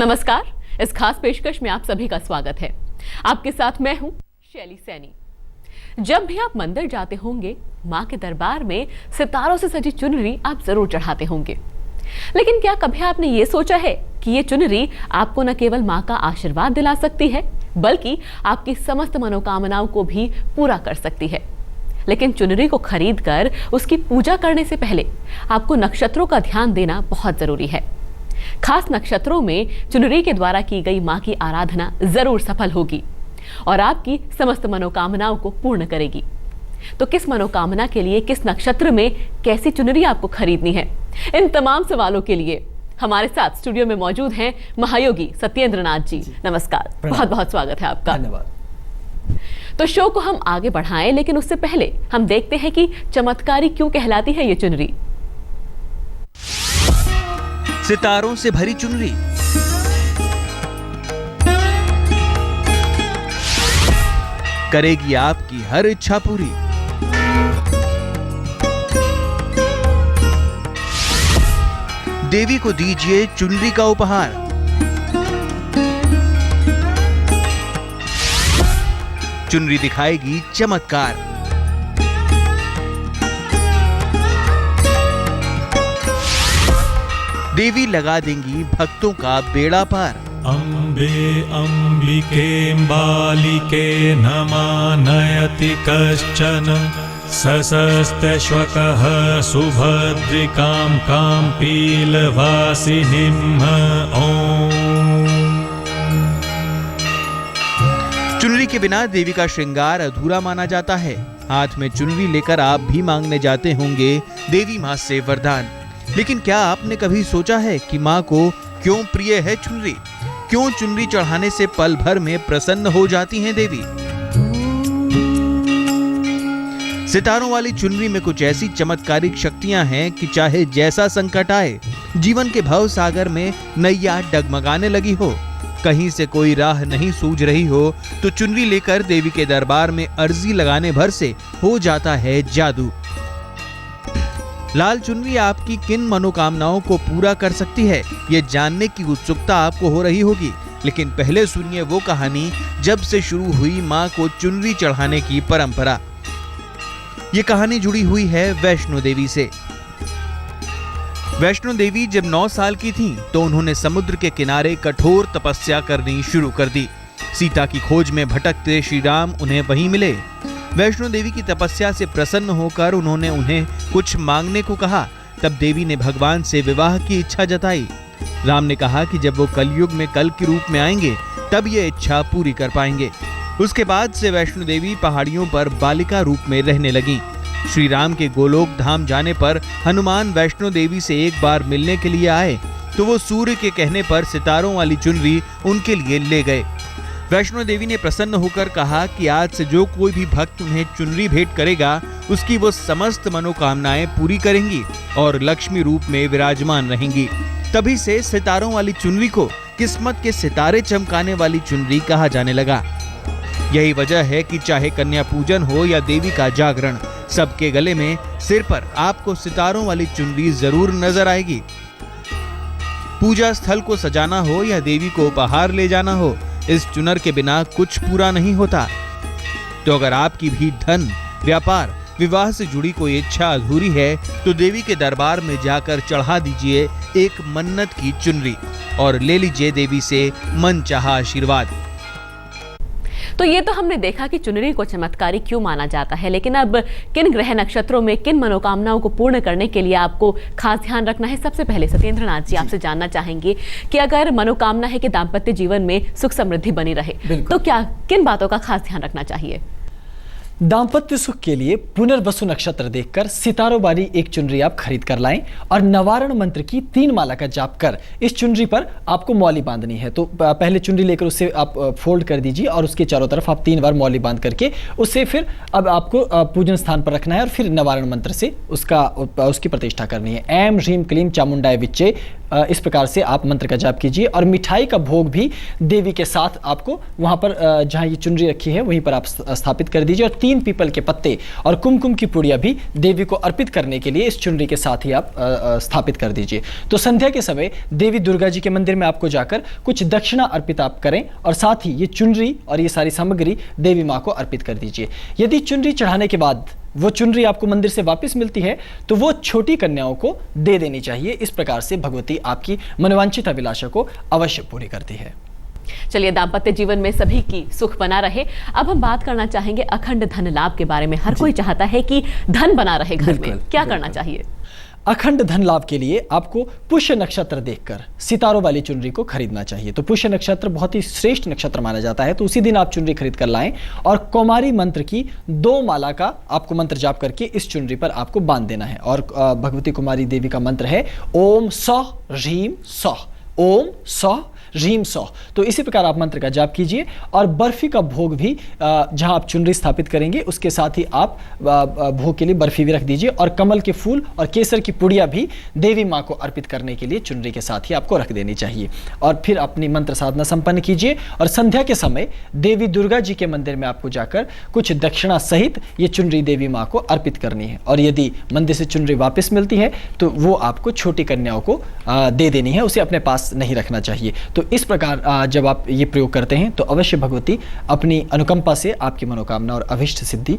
नमस्कार, इस खास पेशकश में आप सभी का स्वागत है। आपके साथ मैं हूं शैली सैनी। जब भी आप मंदिर जाते होंगे, मां के दरबार में सितारों से सजी चुनरी आप जरूर चढ़ाते होंगे। लेकिन क्या कभी आपने ये सोचा है कि ये चुनरी आपको न केवल मां का आशीर्वाद दिला सकती है, बल्कि आपकी समस्त मनोकामनाओं को भी पूरा कर सकती है। लेकिन चुनरी को खरीद कर उसकी पूजा करने से पहले आपको नक्षत्रों का ध्यान देना बहुत जरूरी है। खास नक्षत्रों में चुनरी के द्वारा की गई मां की आराधना जरूर सफल होगी और आपकी समस्त मनोकामनाओं को पूर्ण करेगी। तो किस मनोकामना के लिए किस नक्षत्र में कैसी चुनरी आपको खरीदनी है, इन तमाम सवालों के लिए हमारे साथ स्टूडियो में मौजूद हैं महायोगी सत्येंद्र नाथ जी। नमस्कार, बहुत बहुत स्वागत है आपका। धन्यवाद। तो शो को हम आगे बढ़ाएं, लेकिन उससे पहले हम देखते हैं कि चमत्कारी क्यों कहलाती है ये चुनरी। सितारों से भरी चुनरी, करेगी आपकी हर इच्छा पूरी। देवी को दीजिए चुनरी का उपहार। चुनरी दिखाएगी चमत्कार। देवी लगा देंगी भक्तों का बेड़ा पार। अम्बे अम्बिके बालिके नमानयति कश्चन सशस्त्रश्वकः सुभद्रिकां कां पीलवासिनीं ॐ। चुनरी के बिना देवी का श्रृंगार अधूरा माना जाता है। हाथ में चुनरी लेकर आप भी मांगने जाते होंगे देवी मां से वरदान। लेकिन क्या आपने कभी सोचा है कि मां को क्यों प्रिय है चुनरी? क्यों चुनरी चढ़ाने से पल भर में प्रसन्न हो जाती हैं देवी? सितारों वाली चुनरी में कुछ ऐसी चमत्कारिक शक्तियां हैं कि चाहे जैसा संकट आए, जीवन के भव सागर में नैया डगमगाने लगी हो, कहीं से कोई राह नहीं सूझ रही हो, तो चुनरी लेकर देवी के दरबार में अर्जी लगाने भर से हो जाता है जादू। लाल चुनरी आपकी किन मनोकामनाओं को पूरा कर सकती है, ये जानने की उत्सुकता आपको हो रही होगी। लेकिन पहले सुनिए वो कहानी जब से शुरू हुई मां को चुनरी चढ़ाने की परंपरा। ये कहानी जुड़ी हुई है वैष्णो देवी से। वैष्णो देवी जब 9 साल की थीं, तो उन्होंने समुद्र के किनारे कठोर तपस्या करनी शुरू कर दी। सीता की खोज में भटकते श्री राम उन्हें वहीं मिले। वैष्णो देवी की तपस्या से प्रसन्न होकर उन्होंने उन्हें कुछ मांगने को कहा। तब देवी ने भगवान से विवाह की इच्छा जताई। राम ने कहा कि जब वो कलयुग में कल के रूप में आएंगे, तब ये इच्छा पूरी कर पाएंगे। उसके बाद से वैष्णो देवी पहाड़ियों पर बालिका रूप में रहने लगी। श्री राम के गोलोक धाम जाने पर हनुमान वैष्णो देवी से एक बार मिलने के लिए आए, तो वो सूर्य के कहने पर सितारों वाली चुनरी उनके लिए ले गए। वैष्णो देवी ने प्रसन्न होकर कहा कि आज से जो कोई भी भक्त उन्हें चुनरी भेंट करेगा, उसकी वो समस्त मनोकामनाएं पूरी करेंगी और लक्ष्मी रूप में विराजमान रहेंगी। तभी से सितारों वाली चुनरी को किस्मत के सितारे चमकाने वाली चुनरी कहा जाने लगा। यही वजह है कि चाहे कन्या पूजन हो या देवी का जागरण, सबके गले में, सिर पर आपको सितारों वाली चुनरी जरूर नजर आएगी। पूजा स्थल को सजाना हो या देवी को उपहार ले जाना हो, इस चुनर के बिना कुछ पूरा नहीं होता। तो अगर आपकी भी धन, व्यापार, विवाह से जुड़ी कोई इच्छा अधूरी है, तो देवी के दरबार में जाकर चढ़ा दीजिए एक मन्नत की चुनरी और ले लीजिए देवी से मनचाहा आशीर्वाद। तो ये तो हमने देखा कि चुनरी को चमत्कारी क्यों माना जाता है, लेकिन अब किन ग्रह नक्षत्रों में किन मनोकामनाओं को पूर्ण करने के लिए आपको खास ध्यान रखना है। सबसे पहले सत्येंद्र नाथ जी, आपसे जानना चाहेंगे कि अगर मनोकामना है कि दाम्पत्य जीवन में सुख समृद्धि बनी रहे, तो क्या किन बातों का खास ध्यान रखना चाहिए? दाम्पत्य सुख के लिए पुनर्वसु नक्षत्र देखकर सितारों वाली एक चुनरी आप खरीद कर लाएं और नवारण मंत्र की 3 माला का जाप कर इस चुनरी पर आपको मौली बांधनी है। तो पहले चुनरी लेकर उससे आप फोल्ड कर दीजिए और उसके चारों तरफ आप 3 बार मौली बांध करके उससे फिर अब आपको पूजन स्थान पर रखना है और फिर नवारण मंत्र से उसकी प्रतिष्ठा करनी है। ऐं ह्रीं क्लीं चामुंडाय विच्चे इस प्रकार से आप मंत्र का जाप कीजिए। और मिठाई का भोग भी देवी के साथ आपको वहाँ पर जहाँ ये चुनरी रखी है वहीं पर आप स्थापित कर दीजिए। और 3 पीपल के पत्ते और कुमकुम की पुड़िया भी देवी को अर्पित करने के लिए इस चुनरी के साथ ही आप स्थापित कर दीजिए। तो संध्या के समय देवी दुर्गा जी के मंदिर में आपको जाकर कुछ दक्षिणा अर्पित आप करें और साथ ही ये चुनरी और ये सारी सामग्री देवी माँ को अर्पित कर दीजिए। यदि चुनरी चढ़ाने के बाद वो चुनरी आपको मंदिर से वापस मिलती है तो वो छोटी कन्याओं को दे देनी चाहिए। इस प्रकार से भगवती आपकी मनोवांछित अभिलाषा को अवश्य पूरी करती है। चलिए, दाम्पत्य जीवन में सभी की सुख बना रहे। अब हम बात करना चाहेंगे अखंड धन लाभ के बारे में। हर कोई चाहता है कि धन बना रहे घर में, क्या करना चाहिए? अखंड धन लाभ के लिए आपको पुष्य नक्षत्र देखकर सितारों वाली चुनरी को खरीदना चाहिए। तो पुष्य नक्षत्र बहुत ही श्रेष्ठ नक्षत्र माना जाता है, तो उसी दिन आप चुनरी खरीद कर लाएं और कौमारी मंत्र की 2 माला का आपको मंत्र जाप करके इस चुनरी पर आपको बांध देना है। और भगवती कुमारी देवी का मंत्र है ओम स ह्रीम स, ओम स ह्रीम सौ। तो इसी प्रकार आप मंत्र का जाप कीजिए। और बर्फी का भोग भी जहां आप चुनरी स्थापित करेंगे उसके साथ ही आप भोग के लिए बर्फी भी रख दीजिए। और कमल के फूल और केसर की पुड़िया भी देवी माँ को अर्पित करने के लिए चुनरी के साथ ही आपको रख देनी चाहिए। और फिर अपनी मंत्र साधना संपन्न कीजिए। और संध्या के समय देवी दुर्गा जी के मंदिर में आपको जाकर कुछ दक्षिणा सहित ये चुनरी देवी माँ को अर्पित करनी है। और यदि मंदिर से चुनरी वापस मिलती है तो वो आपको छोटी कन्याओं को दे देनी है, उसे अपने पास नहीं रखना चाहिए। तो इस प्रकार जब आप ये प्रयोग करते हैं तो अवश्य भगवती अपनी अनुकंपा से आपकी मनोकामना और अभिष्ट सिद्धि।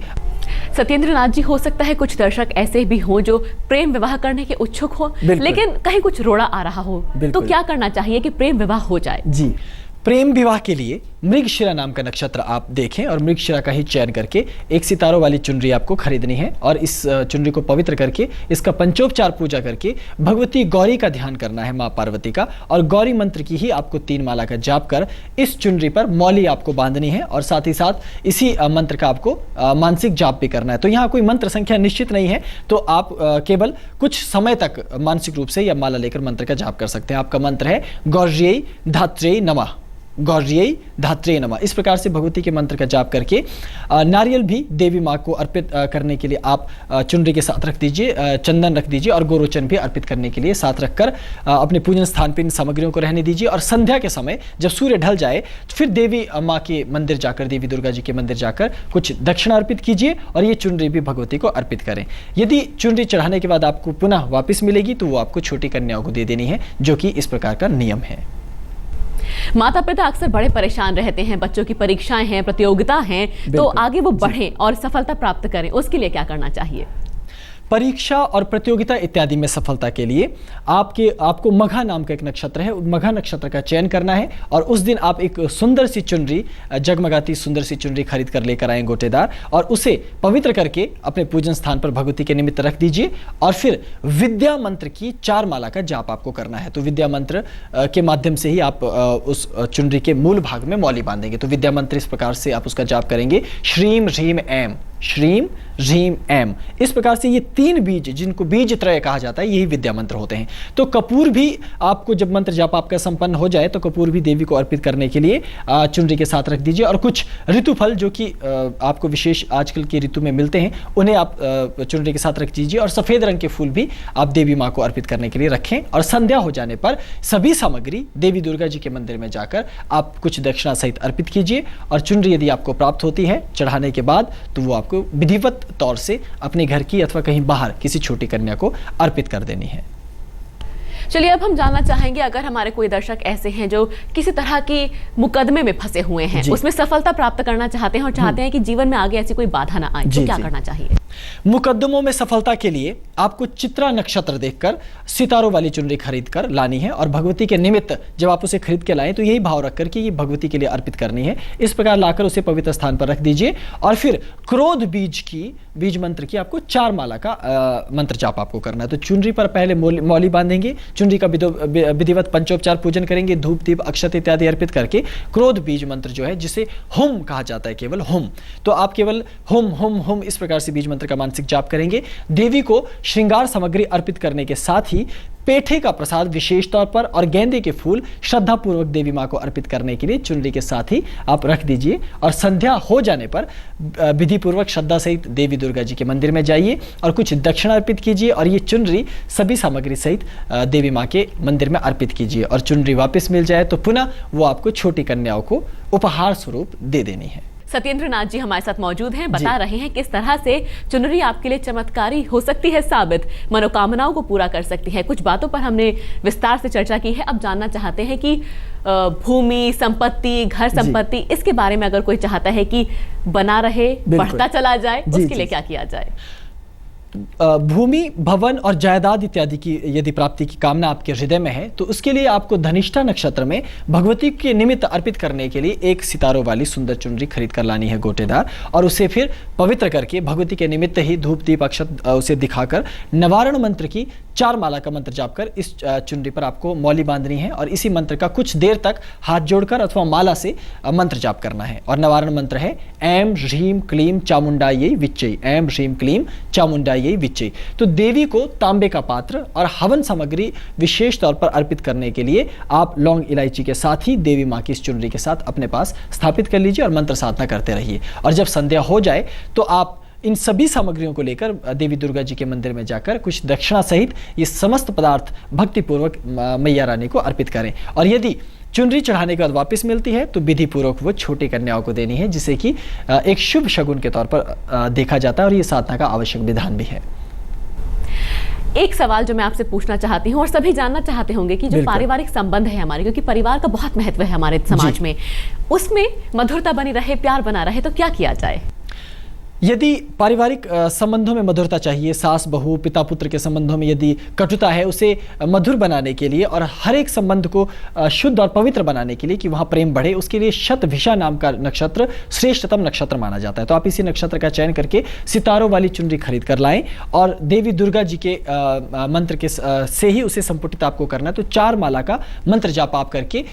सत्येंद्र नाथ जी, हो सकता है कुछ दर्शक ऐसे भी हों जो प्रेम विवाह करने के इच्छुक हो, लेकिन कहीं कुछ रोड़ा आ रहा हो, तो क्या करना चाहिए कि प्रेम विवाह हो जाए? जी, प्रेम विवाह के लिए मृगशिरा नाम का नक्षत्र आप देखें और मृगशिरा का ही चयन करके एक सितारों वाली चुनरी आपको खरीदनी है। और इस चुनरी को पवित्र करके इसका पंचोपचार पूजा करके भगवती गौरी का ध्यान करना है, माँ पार्वती का। और गौरी मंत्र की ही आपको 3 माला का जाप कर इस चुनरी पर मौली आपको बांधनी है। और साथ ही साथ इसी मंत्र का आपको मानसिक जाप भी करना है। तो यहाँ कोई मंत्र संख्या निश्चित नहीं है, तो आप केवल कुछ समय तक मानसिक रूप से या माला लेकर मंत्र का जाप कर सकते हैं। आपका मंत्र है गौर्यै धात्र्यै नमः, गौर्यै धात्र्यै नमः। इस प्रकार से भगवती के मंत्र का जाप करके नारियल भी देवी माँ को अर्पित करने के लिए आप चुनरी के साथ रख दीजिए, चंदन रख दीजिए और गोरोचन भी अर्पित करने के लिए साथ रखकर अपने पूजन स्थान पर इन सामग्रियों को रहने दीजिए। और संध्या के समय जब सूर्य ढल जाए तो फिर देवी माँ के मंदिर जाकर, देवी दुर्गा जी के मंदिर जाकर कुछ दक्षिणा अर्पित कीजिए और ये चुनरी भी भगवती को अर्पित करें। यदि चुनरी चढ़ाने के बाद आपको पुनः वापस मिलेगी तो वो आपको छोटी कन्याओं को दे देनी है, जो कि इस प्रकार का नियम है। माता पिता अक्सर बड़े परेशान रहते हैं, बच्चों की परीक्षाएं हैं, प्रतियोगिता हैं, तो आगे वो बढ़ें और सफलता प्राप्त करें, उसके लिए क्या करना चाहिए? परीक्षा और प्रतियोगिता इत्यादि में सफलता के लिए आपको मघा नाम का एक नक्षत्र है, मघा नक्षत्र का चयन करना है। और उस दिन आप एक सुंदर सी चुनरी, जगमगाती सुंदर सी चुनरी खरीद कर लेकर आएं गोटेदार, और उसे पवित्र करके अपने पूजन स्थान पर भगवती के निमित्त रख दीजिए। और फिर विद्या मंत्र की 4 माला का जाप आपको करना है। तो विद्या मंत्र के माध्यम से ही आप उस चुनरी के मूल भाग में मौली बांधेंगे। तो विद्या मंत्र इस प्रकार से आप उसका जाप करेंगे, श्रीम ह्रीम ऐम, श्रीम ह्रीम ऐम। इस प्रकार से ये 3 बीज, जिनको बीज त्रय कहा जाता है, यही विद्या मंत्र होते हैं। तो कपूर भी आपको, जब मंत्र जाप आपका संपन्न हो जाए तो कपूर भी देवी को अर्पित करने के लिए चुनरी के साथ रख दीजिए। और कुछ ऋतुफल जो कि आपको विशेष आजकल के ऋतु में मिलते हैं, उन्हें आप चुनरी के साथ रख दीजिए। और सफेद रंग के फूल भी आप देवी माँ को अर्पित करने के लिए रखें। और संध्या हो जाने पर सभी सामग्री देवी दुर्गा जी के मंदिर में जाकर आप कुछ दक्षिणा सहित अर्पित कीजिए। और चुनरी यदि आपको प्राप्त होती है चढ़ाने के बाद, तो वो आपको विधिवत तौर से अपने घर की अथवा कहीं बाहर किसी छोटी कन्या को अर्पित कर देनी है। चलिए, अब हम जानना चाहेंगे, अगर हमारे कोई दर्शक ऐसे हैं जो किसी तरह की मुकदमे में फंसे हुए हैं, उसमें सफलता प्राप्त करना चाहते हैं और चाहते हैं कि जीवन में आगे ऐसी कोई बाधा ना आए, तो क्या करना चाहिए? मुकदमों में सफलता के लिए आपको चित्रा नक्षत्र देखकर सितारों वाली चुनरी खरीद कर लानी है। और भगवती के निमित्त जब आप उसे खरीद के लाएं तो यही भाव रखकर कि ये भगवती के लिए अर्पित करनी है। इस प्रकार लाकर उसे पवित्र स्थान पर रख दीजिए। और फिर क्रोध बीज मंत्र की आपको 4 माला का मंत्र जाप आपको करना है। तो चुनरी पर पहले मौली बांधेंगे, चुनरी का विधिवत पंचोपचार पूजन करेंगे, धूप दीप अक्षत इत्यादि अर्पित करके क्रोध बीज मंत्र जो है, जिसे हुम कहा जाता है, केवल हुम, तो आप केवल हुम हुम हुम इस प्रकार से बीज मंत्र मंत्र का मानसिक जाप करेंगे। देवी को श्रृंगार सामग्री अर्पित करने के साथ ही पेठे का प्रसाद विशेष तौर पर और गेंदे के फूल श्रद्धापूर्वक देवी मां को अर्पित करने के लिए चुनरी के साथ ही आप रख दीजिए। और संध्या हो जाने पर विधि पूर्वक श्रद्धा सहित देवी दुर्गा जी के मंदिर में जाइए और कुछ दक्षिणा अर्पित कीजिए और ये चुनरी सभी सामग्री सहित देवी मां के मंदिर में अर्पित कीजिए। और चुनरी वापस मिल जाए तो पुनः वो आपको छोटी कन्याओं को उपहार स्वरूप दे देनी है। सत्येंद्र नाथ जी हमारे साथ मौजूद हैं, बता रहे हैं किस तरह से चुनरी आपके लिए चमत्कारी हो सकती है साबित, मनोकामनाओं को पूरा कर सकती है। कुछ बातों पर हमने विस्तार से चर्चा की है। अब जानना चाहते हैं कि भूमि, संपत्ति, घर संपत्ति, इसके बारे में अगर कोई चाहता है कि बना रहे, बढ़ता चला जाए, उसके लिए क्या किया जाए? भूमि, भवन और जायदाद इत्यादि की यदि प्राप्ति की कामना आपके हृदय में है तो उसके लिए आपको धनिष्ठा नक्षत्र में भगवती के निमित्त अर्पित करने के लिए एक सितारों वाली सुंदर चुनरी खरीद कर लानी है गोटेदार, और उसे फिर पवित्र करके भगवती के निमित्त ही धूप दीप अक्षत उसे दिखाकर नवारण मंत्र की 4 माला का मंत्र जाप कर इस चुनरी पर आपको मौली बांधनी है और इसी मंत्र का कुछ देर तक हाथ जोड़कर अथवा माला से मंत्र जाप करना है। और नवारण मंत्र है ऐं ह्रीं क्लीं चामुंडायै विच्चै, ऐं ह्रीं क्लीं चामुंडायै विच्चै। तो देवी को तांबे का पात्र और हवन सामग्री विशेष तौर पर अर्पित करने के लिए आप लौंग इलायची के साथ ही देवी माँ की इस चुनरी के साथ अपने पास स्थापित कर लीजिए और मंत्र साधना करते रहिए। और जब संध्या हो जाए तो आप इन सभी सामग्रियों को लेकर देवी दुर्गा जी के मंदिर में जाकर कुछ दक्षिणा सहित ये समस्त पदार्थ भक्तिपूर्वक मैया रानी को अर्पित करें। और यदि चुनरी चढ़ाने के बाद वापस मिलती है तो विधि पूर्वक वो छोटी कन्याओं को देनी है, जिसे कि एक शुभ शगुन के तौर पर देखा जाता है और ये साधना का आवश्यक विधान भी है। एक सवाल जो मैं आपसे पूछना चाहती हूँ और सभी जानना चाहते होंगे कि जो पारिवारिक संबंध है हमारे, क्योंकि परिवार का बहुत महत्व है हमारे समाज में, उसमें मधुरता बनी रहे, प्यार बना रहे, तो क्या किया जाए? यदि पारिवारिक संबंधों में मधुरता चाहिए, सास बहू पिता पुत्र के संबंधों में यदि कटुता है, उसे मधुर बनाने के लिए और हर एक संबंध को शुद्ध और पवित्र बनाने के लिए कि वहाँ प्रेम बढ़े, उसके लिए शतभिषा नाम का नक्षत्र श्रेष्ठतम नक्षत्र माना जाता है। तो आप इसी नक्षत्र का चयन करके सितारों वाली चुनरी खरीद कर लाएं और देवी दुर्गा जी के मंत्र के से ही उसे संपुटित आपको करना है। तो 4 माला का मंत्र जाप आप करके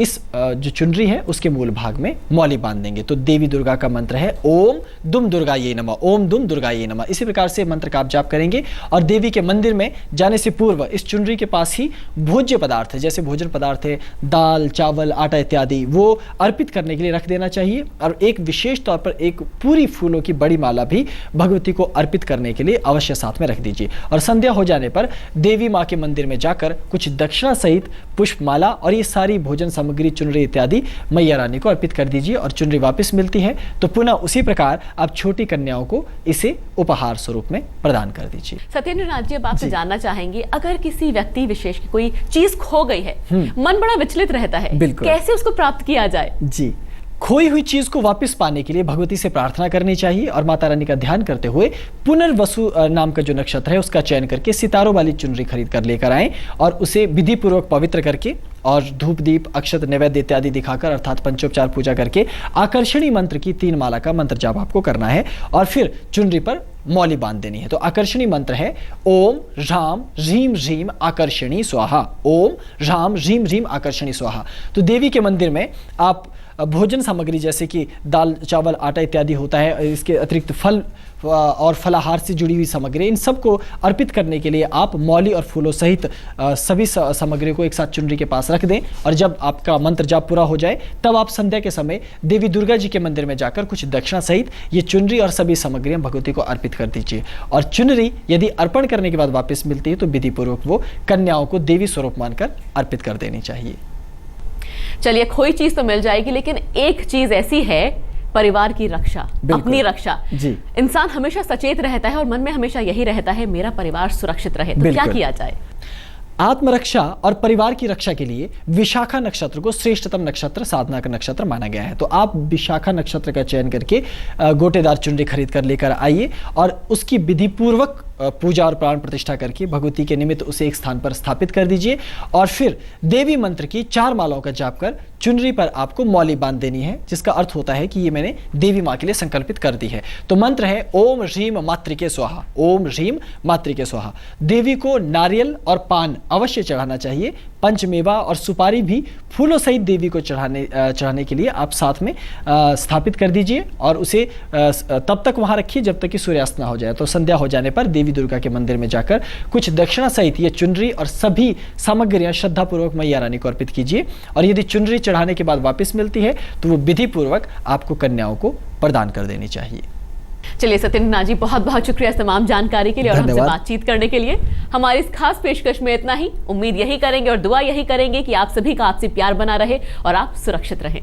इस जो चुनरी है उसके मूल भाग में मौली बांध देंगे। तो देवी दुर्गा का मंत्र है ओम दुम दुर्गायै नमः, ओम दुम दुर्गायै नमः। इसी प्रकार से मंत्र का आप जाप करेंगे और देवी के मंदिर में जाने से पूर्व इस चुनरी के पास ही भोज्य पदार्थ है, जैसे भोजन पदार्थ है दाल चावल आटा इत्यादि, वो अर्पित करने के लिए रख देना चाहिए। और एक विशेष तौर पर एक पूरी फूलों की बड़ी माला भी भगवती को अर्पित करने के लिए अवश्य साथ में रख दीजिए। और संध्या हो जाने पर देवी माँ के मंदिर में जाकर कुछ दक्षिणा सहित पुष्पमाला और ये सारी भोजन सामग्री चुनरी इत्यादि मैया रानी को अर्पित कर दीजिए। और चुनरी वापस मिलती है तो पुनः उसी प्रकार आप छोटी कन्याओं को इसे उपहार स्वरूप में प्रदान कर दीजिए। सत्येंद्र नाथ जी, अब आपसे जानना चाहेंगे, अगर किसी व्यक्ति विशेष की कोई चीज खो गई है, मन बड़ा विचलित रहता है, कैसे उसको प्राप्त किया जाए? जी, खोई हुई चीज को वापस पाने के लिए भगवती से प्रार्थना करनी चाहिए और माता रानी का ध्यान करते हुए पुनर्वसु नाम का जो नक्षत्र है उसका चयन करके सितारों वाली चुनरी खरीद कर लेकर आएं और उसे विधि पूर्वक पवित्र करके और धूप दीप अक्षत नैवेद्य इत्यादि दिखाकर अर्थात पंचोपचार पूजा करके आकर्षणी मंत्र की 3 माला का मंत्र जाप आपको करना है और फिर चुनरी पर मौली बांध देनी है। तो आकर्षणी मंत्र है ओम ह्रां ह्रीं ह्रीं आकर्षणी स्वाहा, ओम ह्रां ह्रीं ह्रीं आकर्षणी स्वाहा। तो देवी के मंदिर में आप भोजन सामग्री जैसे कि दाल चावल आटा इत्यादि होता है, इसके अतिरिक्त फल और फलाहार से जुड़ी हुई सामग्री, इन सबको अर्पित करने के लिए आप मौली और फूलों सहित सभी सामग्री को एक साथ चुनरी के पास रख दें। और जब आपका मंत्र जाप पूरा हो जाए तब आप संध्या के समय देवी दुर्गा जी के मंदिर में जाकर कुछ दक्षिणा सहित ये चुनरी और सभी सामग्रियां भगवती को अर्पित कर दीजिए। और चुनरी यदि अर्पण करने के बाद वापस मिलती है तो विधि पूर्वक वो कन्याओं को देवी स्वरूप मानकर अर्पित कर देनी चाहिए। चलिए, खोई चीज तो मिल जाएगी, लेकिन एक चीज ऐसी है, परिवार की रक्षा, अपनी रक्षा। जी, इंसान हमेशा सचेत रहता है और मन में हमेशा यही रहता है मेरा परिवार सुरक्षित रहे, तो क्या किया जाए? आत्मरक्षा और परिवार की रक्षा के लिए विशाखा नक्षत्र को श्रेष्ठतम नक्षत्र साधना का नक्षत्र माना गया है। तो आप विशाखा नक्षत्र का चयन करके गोटेदार चुनरी खरीद कर लेकर आइए और उसकी विधि पूर्वक पूजा और प्राण प्रतिष्ठा करके भगवती के निमित्त उसे एक स्थान पर स्थापित कर दीजिए। और फिर देवी मंत्र की 4 मालाओं का जाप कर चुनरी पर आपको मौली बांध देनी है, जिसका अर्थ होता है कि ये मैंने देवी माँ के लिए संकल्पित कर दी है। तो मंत्र है ओम ह्रीं मातृके स्वाहा, ओम ह्रीं मातृके स्वाहा। देवी को नारियल और पान अवश्य चढ़ाना चाहिए, पंचमेवा और सुपारी भी फूलों सहित देवी को चढ़ाने के लिए आप साथ में स्थापित कर दीजिए और उसे तब तक वहां रखिए जब तक कि सूर्यास्त ना हो जाए। तो संध्या हो जाने पर देवी दुर्गा के मंदिर में जाकर कुछ दक्षिणा सहित ये चुनरी और सभी सामग्रियां श्रद्धापूर्वक मैया रानी को अर्पित कीजिए। और यदि चुनरी चढ़ाने के बाद वापस मिलती है तो वो विधि पूर्वक आपको कन्याओं को प्रदान कर देनी चाहिए। चलिए सत्येंद्रनाथ जी, बहुत बहुत शुक्रिया इस तमाम जानकारी के लिए और हमसे बातचीत करने के लिए। हमारी इस खास पेशकश में इतना ही। उम्मीद यही करेंगे और दुआ यही करेंगे कि आप सभी का आपसे प्यार बना रहे और आप सुरक्षित रहें।